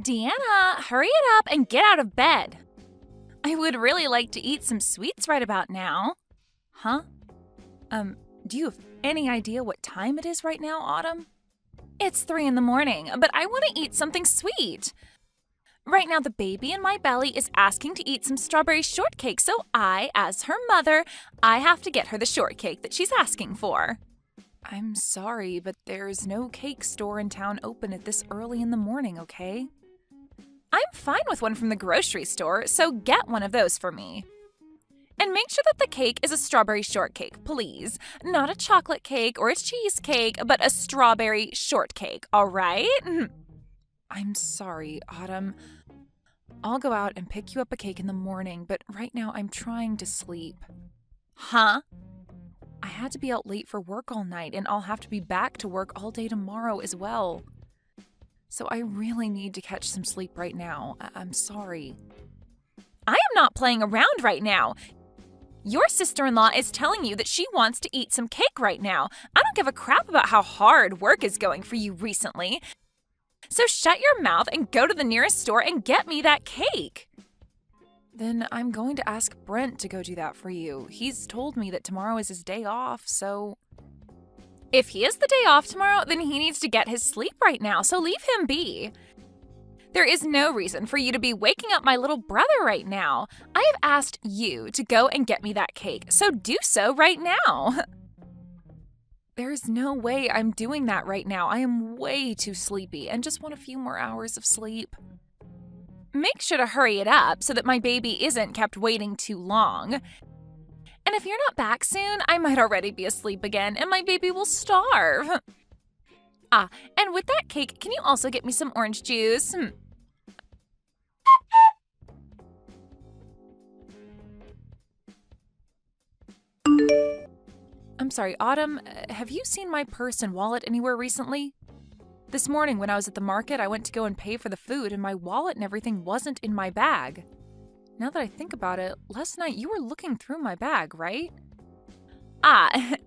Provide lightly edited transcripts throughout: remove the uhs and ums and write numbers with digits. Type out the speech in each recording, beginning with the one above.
Deanna, hurry it up and get out of bed. I would really like to eat some sweets right about now. Huh? Do you have any idea what time it is right now, Autumn? It's 3 in the morning, but I want to eat something sweet. Right now, the baby in my belly is asking to eat some strawberry shortcake, so as her mother, I have to get her the shortcake that she's asking for. I'm sorry, but there's no cake store in town open at this early in the morning, okay? I'm fine with one from the grocery store, so get one of those for me. And make sure that the cake is a strawberry shortcake, please. Not a chocolate cake or a cheesecake, but a strawberry shortcake, all right? I'm sorry, Autumn. I'll go out and pick you up a cake in the morning, but right now I'm trying to sleep. Huh? I had to be out late for work all night, and I'll have to be back to work all day tomorrow as well. So I really need to catch some sleep right now. I'm sorry. I am not playing around right now. Your sister-in-law is telling you that she wants to eat some cake right now. I don't give a crap about how hard work is going for you recently. So shut your mouth and go to the nearest store and get me that cake. Then I'm going to ask Brent to go do that for you. He's told me that tomorrow is his day off, so... If he has the day off tomorrow, then he needs to get his sleep right now, so leave him be. There is no reason for you to be waking up my little brother right now. I have asked you to go and get me that cake, so do so right now. There's no way I'm doing that right now. I am way too sleepy and just want a few more hours of sleep. Make sure to hurry it up so that my baby isn't kept waiting too long. And if you're not back soon, I might already be asleep again and my baby will starve. And with that cake, can you also get me some orange juice? I'm sorry, Autumn, have you seen my purse and wallet anywhere recently? This morning when I was at the market, I went to go and pay for the food and my wallet and everything wasn't in my bag. Now that I think about it, last night you were looking through my bag, right?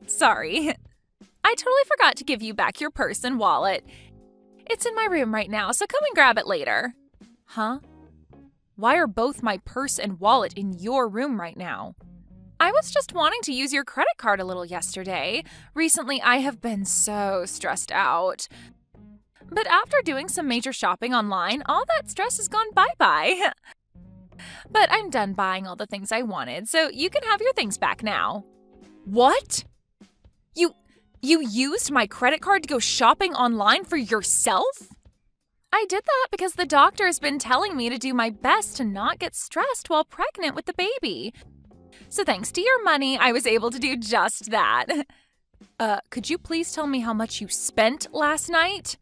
Sorry. I totally forgot to give you back your purse and wallet. It's in my room right now, so come and grab it later. Huh? Why are both my purse and wallet in your room right now? I was just wanting to use your credit card a little yesterday. Recently, I have been so stressed out. But after doing some major shopping online, all that stress has gone bye-bye. But I'm done buying all the things I wanted, so you can have your things back now. What? You used my credit card to go shopping online for yourself? I did that because the doctor has been telling me to do my best to not get stressed while pregnant with the baby. So thanks to your money, I was able to do just that. Could you please tell me how much you spent last night?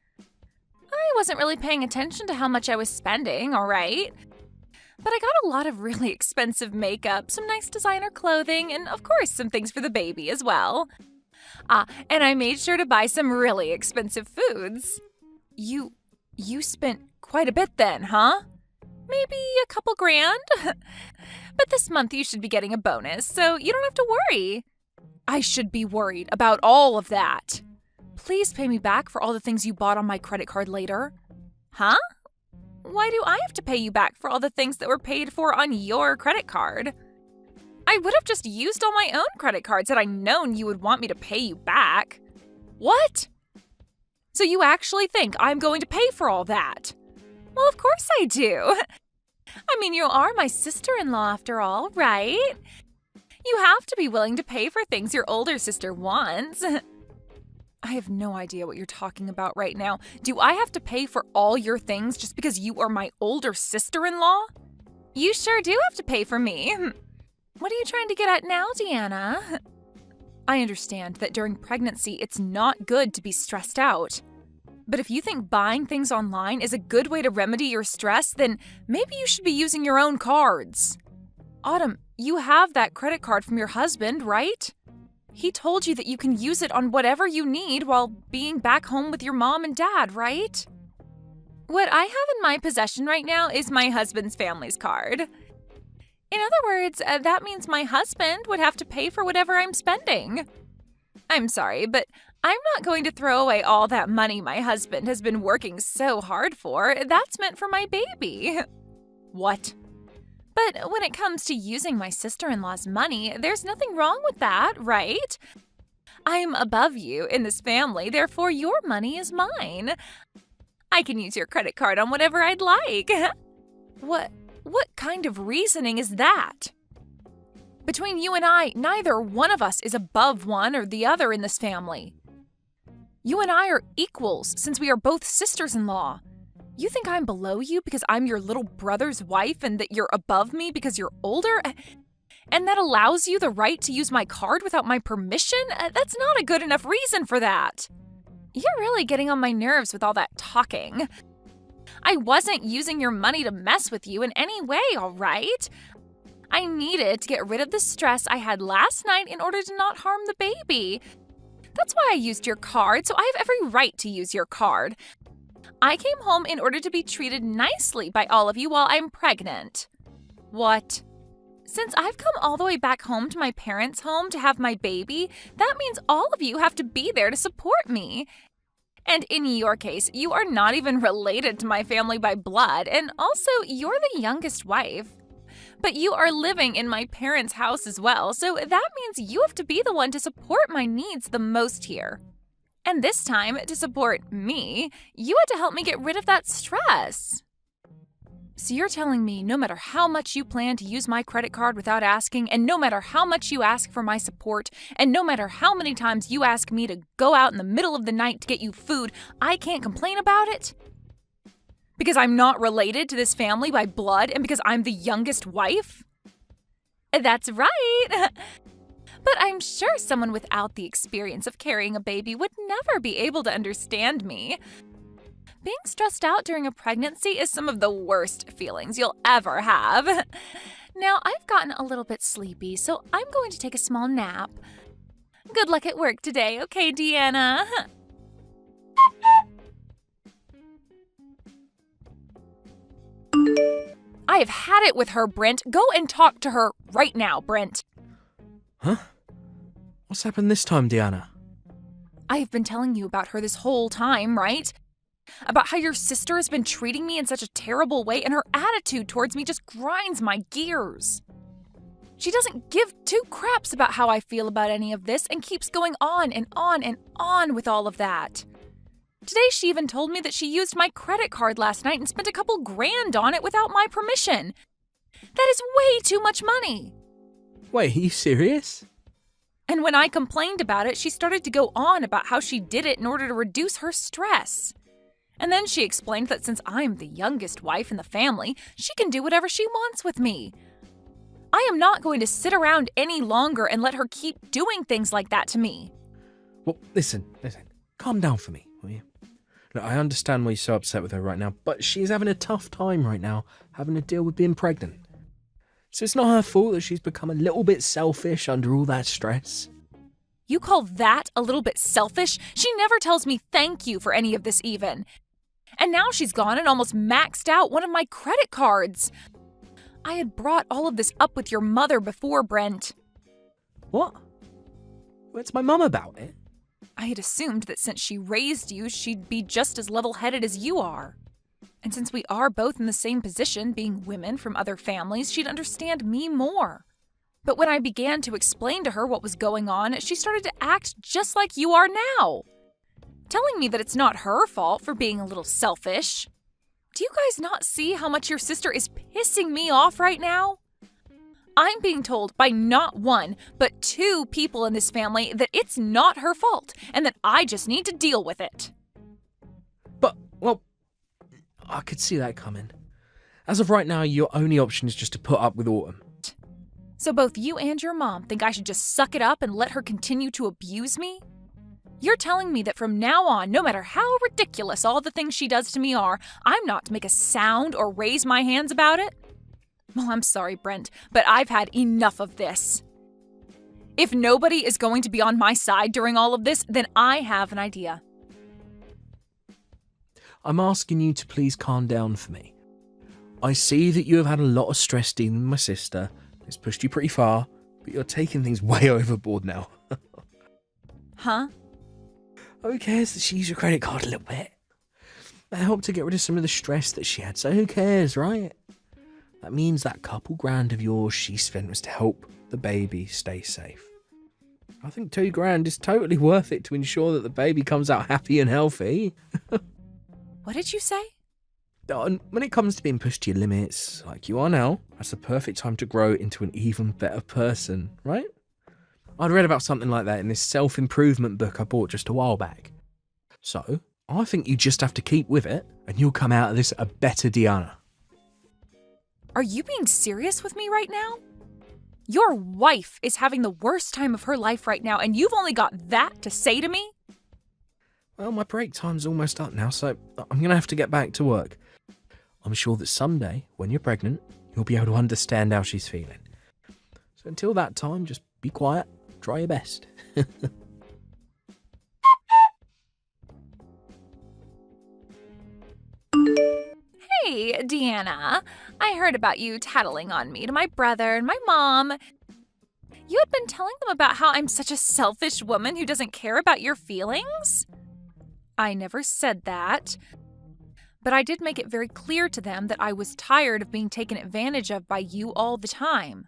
I wasn't really paying attention to how much I was spending, all right? But I got a lot of really expensive makeup, some nice designer clothing, and of course some things for the baby as well. And I made sure to buy some really expensive foods. You spent quite a bit then, huh? Maybe a couple grand? But this month you should be getting a bonus, so you don't have to worry. I should be worried about all of that. Please pay me back for all the things you bought on my credit card later. Huh? Why do I have to pay you back for all the things that were paid for on your credit card? I would have just used all my own credit cards had I known you would want me to pay you back. What? So you actually think I'm going to pay for all that? Well, of course I do. I mean, you are my sister-in-law after all, right? You have to be willing to pay for things your older sister wants. I have no idea what you're talking about right now. Do I have to pay for all your things just because you are my older sister-in-law? You sure do have to pay for me. What are you trying to get at now, Deanna? I understand that during pregnancy, it's not good to be stressed out. But if you think buying things online is a good way to remedy your stress, then maybe you should be using your own cards. Autumn, you have that credit card from your husband, right? He told you that you can use it on whatever you need while being back home with your mom and dad, right? What I have in my possession right now is my husband's family's card. In other words, that means my husband would have to pay for whatever I'm spending. I'm sorry, but I'm not going to throw away all that money my husband has been working so hard for. That's meant for my baby. What? But when it comes to using my sister-in-law's money, there's nothing wrong with that, right? I'm above you in this family, therefore your money is mine. I can use your credit card on whatever I'd like. What kind of reasoning is that? Between you and I, neither one of us is above one or the other in this family. You and I are equals since we are both sisters-in-law. You think I'm below you because I'm your little brother's wife and that you're above me because you're older? And that allows you the right to use my card without my permission? That's not a good enough reason for that. You're really getting on my nerves with all that talking. I wasn't using your money to mess with you in any way, all right? I needed to get rid of the stress I had last night in order to not harm the baby. That's why I used your card, so I have every right to use your card. I came home in order to be treated nicely by all of you while I'm pregnant. What? Since I've come all the way back home to my parents' home to have my baby, that means all of you have to be there to support me. And in your case, you are not even related to my family by blood, and also you're the youngest wife. But you are living in my parents' house as well, so that means you have to be the one to support my needs the most here. And this time, to support me, you had to help me get rid of that stress. So you're telling me no matter how much you plan to use my credit card without asking, and no matter how much you ask for my support, and no matter how many times you ask me to go out in the middle of the night to get you food, I can't complain about it? Because I'm not related to this family by blood and because I'm the youngest wife? That's right. But I'm sure someone without the experience of carrying a baby would never be able to understand me. Being stressed out during a pregnancy is some of the worst feelings you'll ever have. Now, I've gotten a little bit sleepy, so I'm going to take a small nap. Good luck at work today, okay, Deanna? I have had it with her, Brent. Go and talk to her right now, Brent. Huh? What's happened this time, Deanna? I have been telling you about her this whole time, right? About how your sister has been treating me in such a terrible way, and her attitude towards me just grinds my gears. She doesn't give two craps about how I feel about any of this and keeps going on and on and on with all of that. Today she even told me that she used my credit card last night and spent a couple grand on it without my permission. That is way too much money. Wait, are you serious? And when I complained about it, she started to go on about how she did it in order to reduce her stress. And then she explained that since I'm the youngest wife in the family, she can do whatever she wants with me. I am not going to sit around any longer and let her keep doing things like that to me. Well, listen. Calm down for me, will you? Look, I understand why you're so upset with her right now, but she's having a tough time right now, having to deal with being pregnant. So it's not her fault that she's become a little bit selfish under all that stress. You call that a little bit selfish? She never tells me thank you for any of this even. And now she's gone and almost maxed out one of my credit cards. I had brought all of this up with your mother before, Brent. What? What's my mum about it? I had assumed that since she raised you, she'd be just as level-headed as you are. And since we are both in the same position, being women from other families, she'd understand me more. But when I began to explain to her what was going on, she started to act just like you are now. Telling me that it's not her fault for being a little selfish. Do you guys not see how much your sister is pissing me off right now? I'm being told by not one, but two people in this family that it's not her fault and that I just need to deal with it. But, well, I could see that coming. As of right now, your only option is just to put up with Autumn. So both you and your mom think I should just suck it up and let her continue to abuse me? You're telling me that from now on, no matter how ridiculous all the things she does to me are, I'm not to make a sound or raise my hands about it? Well, I'm sorry, Brent, but I've had enough of this. If nobody is going to be on my side during all of this, then I have an idea. I'm asking you to please calm down for me. I see that you have had a lot of stress dealing with my sister. It's pushed you pretty far, but you're taking things way overboard now. Huh? Who cares that she used your credit card a little bit? That helped to get rid of some of the stress that she had, so who cares, right? That means that couple grand of yours she spent was to help the baby stay safe. I think 2 grand is totally worth it to ensure that the baby comes out happy and healthy. What did you say? And when it comes to being pushed to your limits, like you are now, that's the perfect time to grow into an even better person, right? I'd read about something like that in this self-improvement book I bought just a while back. So, I think you just have to keep with it, and you'll come out of this a better Deanna. Are you being serious with me right now? Your wife is having the worst time of her life right now, and you've only got that to say to me? Well, my break time's almost up now, so I'm going to have to get back to work. I'm sure that someday, when you're pregnant, you'll be able to understand how she's feeling. So until that time, just be quiet, try your best. Hey, Deanna. I heard about you tattling on me to my brother and my mom. You had been telling them about how I'm such a selfish woman who doesn't care about your feelings? I never said that. But I did make it very clear to them that I was tired of being taken advantage of by you all the time.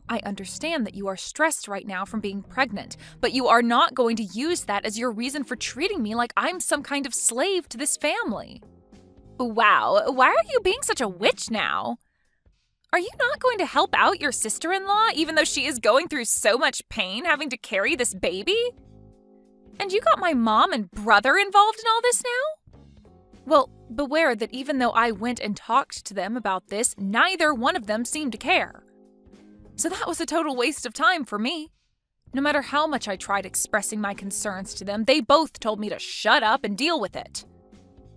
I understand that you are stressed right now from being pregnant, but you are not going to use that as your reason for treating me like I'm some kind of slave to this family. Wow, why are you being such a witch now? Are you not going to help out your sister-in-law even though she is going through so much pain having to carry this baby? And you got my mom and brother involved in all this now? Well, beware that even though I went and talked to them about this, neither one of them seemed to care. So that was a total waste of time for me. No matter how much I tried expressing my concerns to them, they both told me to shut up and deal with it.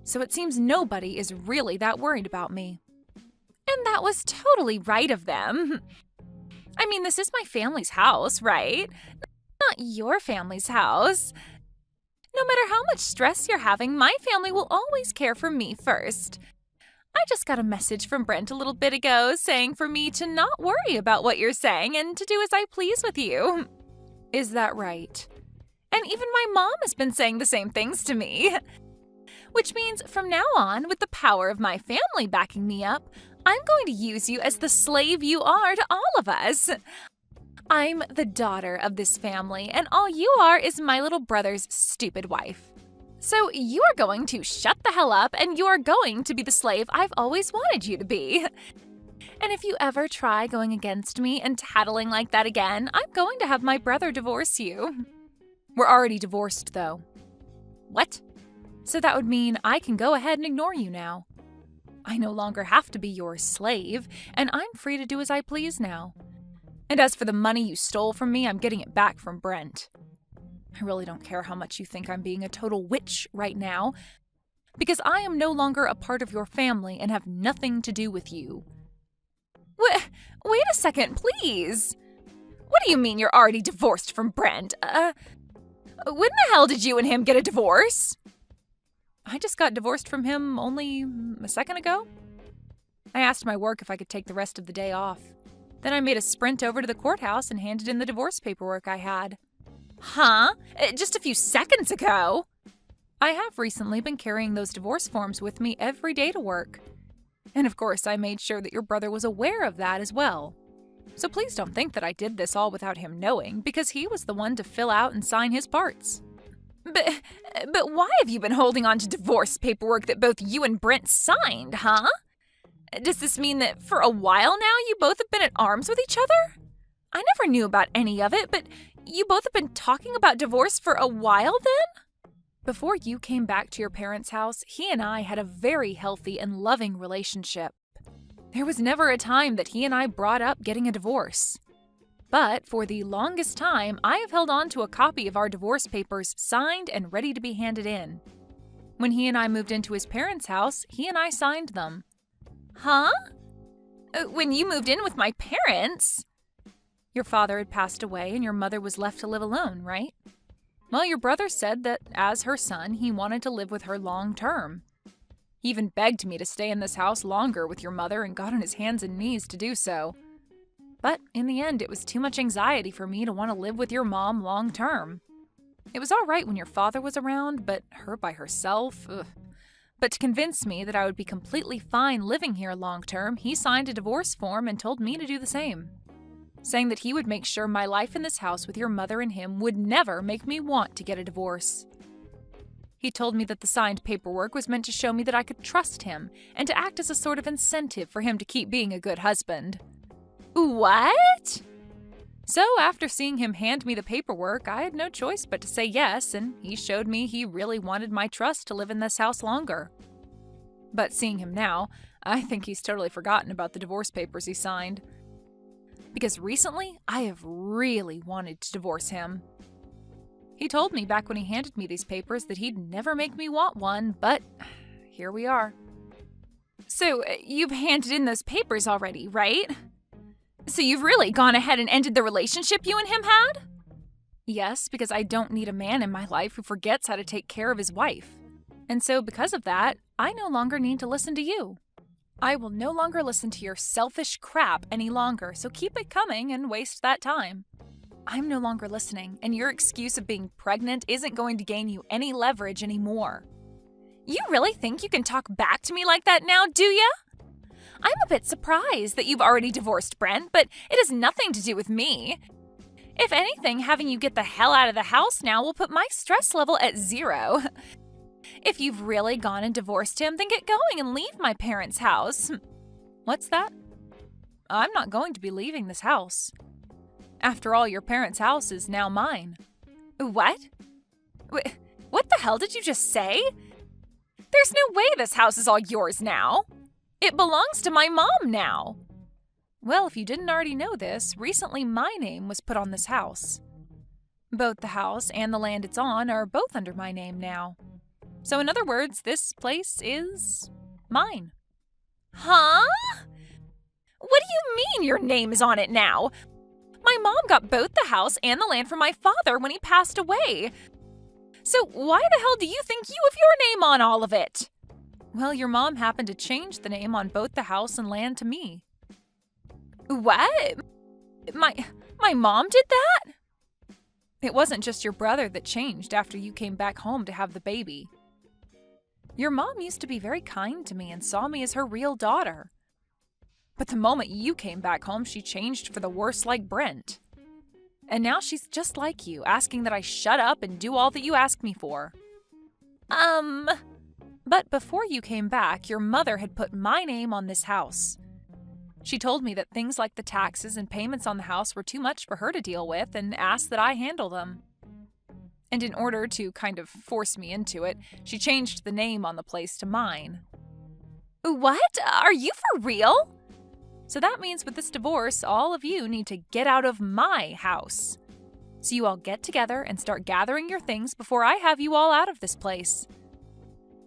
So it seems nobody is really that worried about me. And that was totally right of them. I mean, this is my family's house, right? Not your family's house. No matter how much stress you're having, my family will always care for me first. I just got a message from Brent a little bit ago saying for me to not worry about what you're saying and to do as I please with you. Is that right? And even my mom has been saying the same things to me. Which means from now on, with the power of my family backing me up, I'm going to use you as the slave you are to all of us. I'm the daughter of this family, and all you are is my little brother's stupid wife. So you are going to shut the hell up, and you are going to be the slave I've always wanted you to be. And if you ever try going against me and tattling like that again, I'm going to have my brother divorce you. We're already divorced, though. What? So that would mean I can go ahead and ignore you now. I no longer have to be your slave, and I'm free to do as I please now. And as for the money you stole from me, I'm getting it back from Brent. I really don't care how much you think I'm being a total witch right now, because I am no longer a part of your family and have nothing to do with you. Wait a second, please. What do you mean you're already divorced from Brent? When the hell did you and him get a divorce? I just got divorced from him only a second ago. I asked my work if I could take the rest of the day off. Then I made a sprint over to the courthouse and handed in the divorce paperwork I had. Huh? Just a few seconds ago? I have recently been carrying those divorce forms with me every day to work. And of course, I made sure that your brother was aware of that as well. So please don't think that I did this all without him knowing, because he was the one to fill out and sign his parts. But why have you been holding on to divorce paperwork that both you and Brent signed, huh? Does this mean that for a while now you both have been at arms with each other? I never knew about any of it, but you both have been talking about divorce for a while then? Before you came back to your parents' house, he and I had a very healthy and loving relationship. There was never a time that he and I brought up getting a divorce. But for the longest time, I have held on to a copy of our divorce papers signed and ready to be handed in. When he and I moved into his parents' house, he and I signed them. Huh? When you moved in with my parents? Your father had passed away and your mother was left to live alone, right? Well, your brother said that as her son, he wanted to live with her long term. He even begged me to stay in this house longer with your mother and got on his hands and knees to do so. But in the end, it was too much anxiety for me to want to live with your mom long term. It was all right when your father was around, but her by herself? Ugh. But to convince me that I would be completely fine living here long term, he signed a divorce form and told me to do the same, saying that he would make sure my life in this house with your mother and him would never make me want to get a divorce. He told me that the signed paperwork was meant to show me that I could trust him and to act as a sort of incentive for him to keep being a good husband. What? So after seeing him hand me the paperwork, I had no choice but to say yes, and he showed me he really wanted my trust to live in this house longer. But seeing him now, I think he's totally forgotten about the divorce papers he signed. Because recently, I have really wanted to divorce him. He told me back when he handed me these papers that he'd never make me want one, but here we are. So, you've handed in those papers already, right? So you've really gone ahead and ended the relationship you and him had? Yes, because I don't need a man in my life who forgets how to take care of his wife. And so because of that, I no longer need to listen to you. I will no longer listen to your selfish crap any longer, so keep it coming and waste that time. I'm no longer listening, and your excuse of being pregnant isn't going to gain you any leverage anymore. You really think you can talk back to me like that now, do ya? I'm a bit surprised that you've already divorced Brent, but it has nothing to do with me. If anything, having you get the hell out of the house now will put my stress level at 0. If you've really gone and divorced him, then get going and leave my parents' house. What's that? I'm not going to be leaving this house. After all, your parents' house is now mine. What? What the hell did you just say? There's no way this house is all yours now. It belongs to my mom now. Well, if you didn't already know this, recently my name was put on this house. Both the house and the land it's on are both under my name now. So in other words, this place is mine. Huh? What do you mean your name is on it now? My mom got both the house and the land from my father when he passed away. So why the hell do you think you have your name on all of it? Well, your mom happened to change the name on both the house and land to me. What? My mom did that? It wasn't just your brother that changed after you came back home to have the baby. Your mom used to be very kind to me and saw me as her real daughter. But the moment you came back home, she changed for the worse like Brent. And now she's just like you, asking that I shut up and do all that you ask me for. But before you came back, your mother had put my name on this house. She told me that things like the taxes and payments on the house were too much for her to deal with and asked that I handle them. And in order to kind of force me into it, she changed the name on the place to mine. What? Are you for real? So that means with this divorce, all of you need to get out of my house. So you all get together and start gathering your things before I have you all out of this place.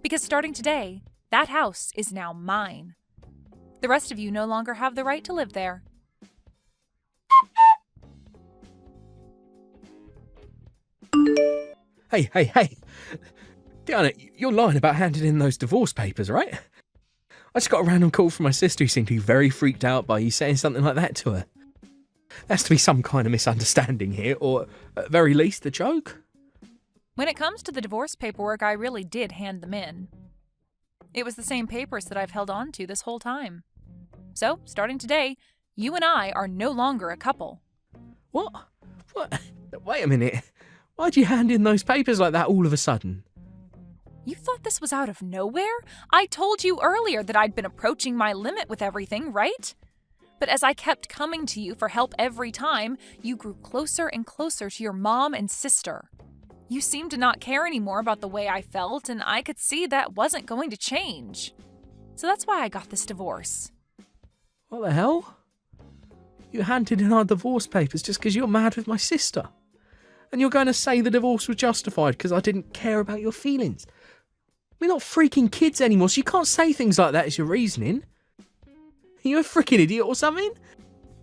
Because starting today, that house is now mine. The rest of you no longer have the right to live there. Hey. Diana, you're lying about handing in those divorce papers, right? I just got a random call from my sister who seemed to be very freaked out by you saying something like that to her. There has to be some kind of misunderstanding here, or at very least a joke. When it comes to the divorce paperwork, I really did hand them in. It was the same papers that I've held on to this whole time. So, starting today, you and I are no longer a couple. What? Wait a minute. Why'd you hand in those papers like that all of a sudden? You thought this was out of nowhere? I told you earlier that I'd been approaching my limit with everything, right? But as I kept coming to you for help every time, you grew closer and closer to your mom and sister. You seemed to not care anymore about the way I felt, and I could see that wasn't going to change. So that's why I got this divorce. What the hell? You handed in our divorce papers just because you're mad with my sister. And you're going to say the divorce was justified because I didn't care about your feelings. We're not freaking kids anymore, so you can't say things like that as your reasoning. Are you a freaking idiot or something?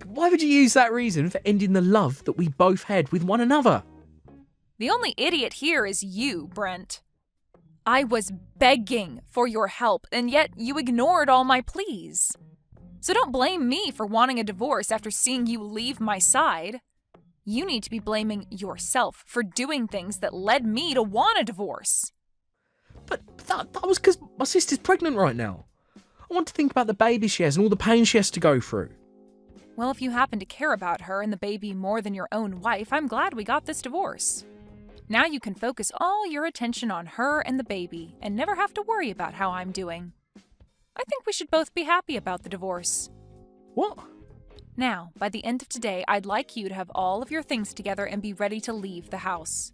Why would you use that reason for ending the love that we both had with one another? The only idiot here is you, Brent. I was begging for your help, and yet you ignored all my pleas. So don't blame me for wanting a divorce after seeing you leave my side. You need to be blaming yourself for doing things that led me to want a divorce. But that was because my sister's pregnant right now. I want to think about the baby she has and all the pain she has to go through. Well, if you happen to care about her and the baby more than your own wife, I'm glad we got this divorce. Now you can focus all your attention on her and the baby and never have to worry about how I'm doing. I think we should both be happy about the divorce. What? Now, by the end of today, I'd like you to have all of your things together and be ready to leave the house.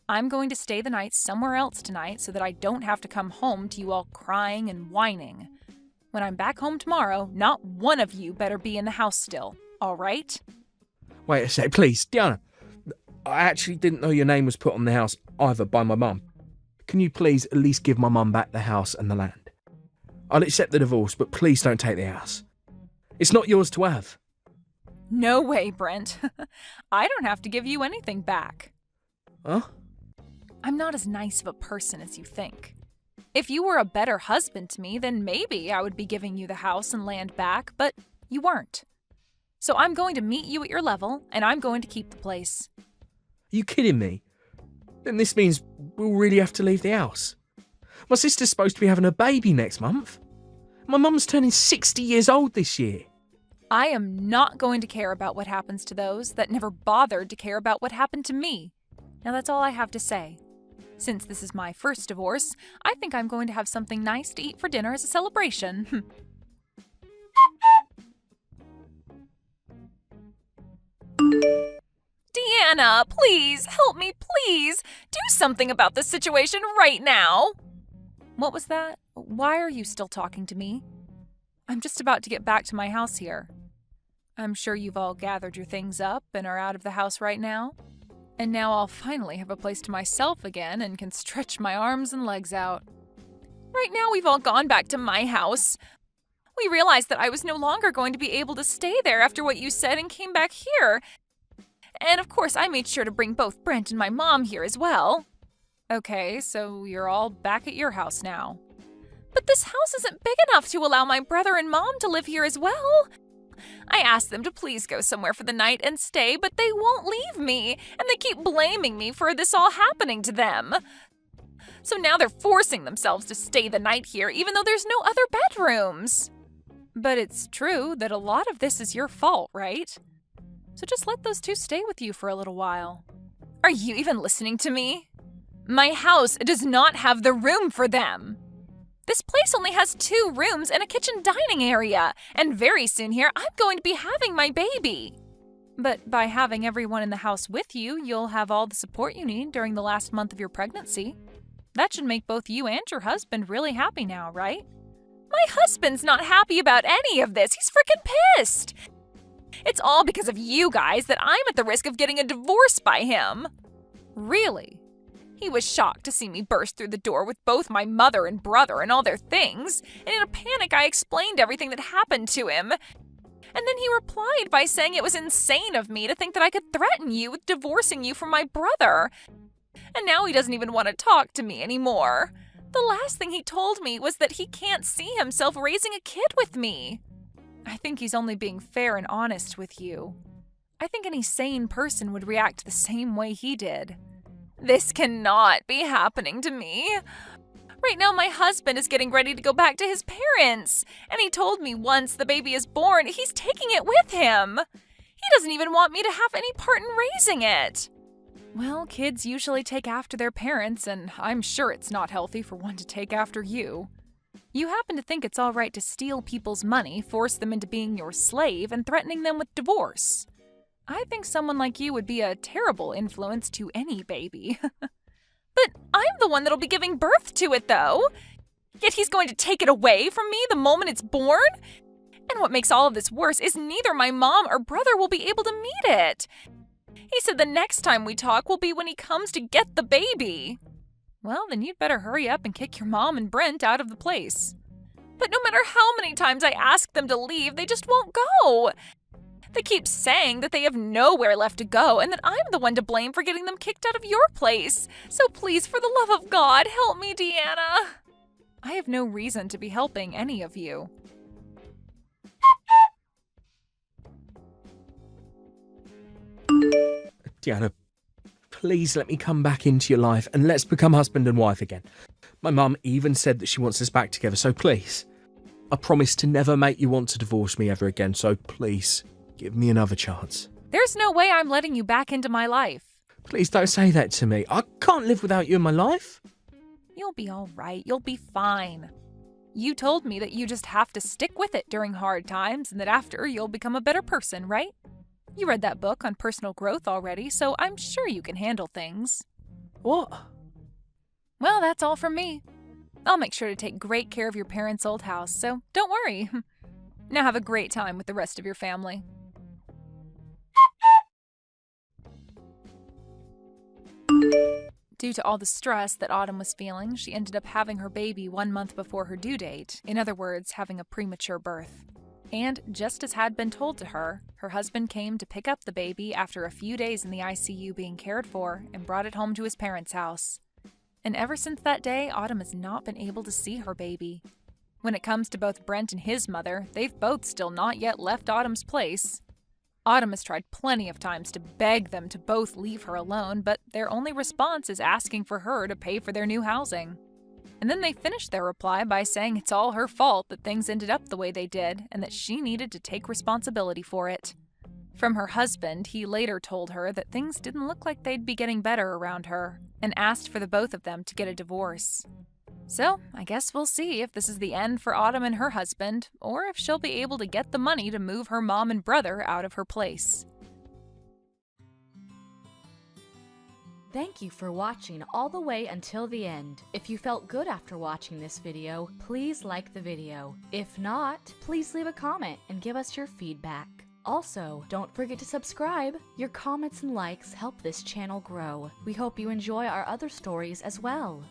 I'm going to stay the night somewhere else tonight so that I don't have to come home to you all crying and whining. When I'm back home tomorrow, not one of you better be in the house still, all right? Wait a sec, please, Diana. I actually didn't know your name was put on the house either by my mum. Can you please at least give my mum back the house and the land? I'll accept the divorce, but please don't take the house. It's not yours to have. No way, Brent. I don't have to give you anything back. Huh? I'm not as nice of a person as you think. If you were a better husband to me, then maybe I would be giving you the house and land back, but you weren't. So I'm going to meet you at your level, and I'm going to keep the place. Are you kidding me? Then this means we'll really have to leave the house. My sister's supposed to be having a baby next month. My mum's turning 60 years old this year. I am not going to care about what happens to those that never bothered to care about what happened to me. Now that's all I have to say. Since this is my first divorce, I think I'm going to have something nice to eat for dinner as a celebration. Deanna, please, help me, please. Do something about this situation right now. What was that? Why are you still talking to me? I'm just about to get back to my house here. I'm sure you've all gathered your things up and are out of the house right now. And now I'll finally have a place to myself again and can stretch my arms and legs out. Right now we've all gone back to my house. We realized that I was no longer going to be able to stay there after what you said and came back here. And of course I made sure to bring both Brent and my mom here as well. Okay, so you're all back at your house now. But this house isn't big enough to allow my brother and mom to live here as well. I asked them to please go somewhere for the night and stay, but they won't leave me, and they keep blaming me for this all happening to them. So now they're forcing themselves to stay the night here, even though there's no other bedrooms. But it's true that a lot of this is your fault, right? So just let those two stay with you for a little while. Are you even listening to me? My house does not have the room for them. This place only has 2 rooms and a kitchen dining area, and very soon here I'm going to be having my baby. But by having everyone in the house with you, you'll have all the support you need during the last month of your pregnancy. That should make both you and your husband really happy now, right? My husband's not happy about any of this. He's freaking pissed. It's all because of you guys that I'm at the risk of getting a divorce by him. Really? He was shocked to see me burst through the door with both my mother and brother and all their things, and in a panic I explained everything that happened to him. And then he replied by saying it was insane of me to think that I could threaten you with divorcing you from my brother. And now he doesn't even want to talk to me anymore. The last thing he told me was that he can't see himself raising a kid with me. I think he's only being fair and honest with you. I think any sane person would react the same way he did. This cannot be happening to me. Right now, my husband is getting ready to go back to his parents, and he told me once the baby is born, he's taking it with him. He doesn't even want me to have any part in raising it. Well, kids usually take after their parents, and I'm sure it's not healthy for one to take after you. You happen to think it's all right to steal people's money, force them into being your slave, and threatening them with divorce. I think someone like you would be a terrible influence to any baby. But I'm the one that'll be giving birth to it, though. Yet he's going to take it away from me the moment it's born? And what makes all of this worse is neither my mom or brother will be able to meet it. He said the next time we talk will be when he comes to get the baby. Well, then you'd better hurry up and kick your mom and Brent out of the place. But no matter how many times I ask them to leave, they just won't go. They keep saying that they have nowhere left to go and that I'm the one to blame for getting them kicked out of your place. So please, for the love of God, help me, Deanna. I have no reason to be helping any of you. Deanna, please let me come back into your life and let's become husband and wife again. My mum even said that she wants us back together, so please. I promise to never make you want to divorce me ever again, so please, give me another chance. There's no way I'm letting you back into my life. Please don't say that to me. I can't live without you in my life. You'll be all right. You'll be fine. You told me that you just have to stick with it during hard times and that after you'll become a better person, right? You read that book on personal growth already, so I'm sure you can handle things. What? Well, that's all from me. I'll make sure to take great care of your parents' old house, so don't worry. Now have a great time with the rest of your family. Due to all the stress that Autumn was feeling, she ended up having her baby 1 month before her due date, in other words, having a premature birth. And just as had been told to her, her husband came to pick up the baby after a few days in the ICU being cared for and brought it home to his parents' house. And ever since that day, Autumn has not been able to see her baby. When it comes to both Brent and his mother, they've both still not yet left Autumn's place. Autumn has tried plenty of times to beg them to both leave her alone, but their only response is asking for her to pay for their new housing. And then they finish their reply by saying it's all her fault that things ended up the way they did and that she needed to take responsibility for it. From her husband, he later told her that things didn't look like they'd be getting better around her and asked for the both of them to get a divorce. So, I guess we'll see if this is the end for Autumn and her husband, or if she'll be able to get the money to move her mom and brother out of her place. Thank you for watching all the way until the end. If you felt good after watching this video, please like the video. If not, please leave a comment and give us your feedback. Also, don't forget to subscribe. Your comments and likes help this channel grow. We hope you enjoy our other stories as well.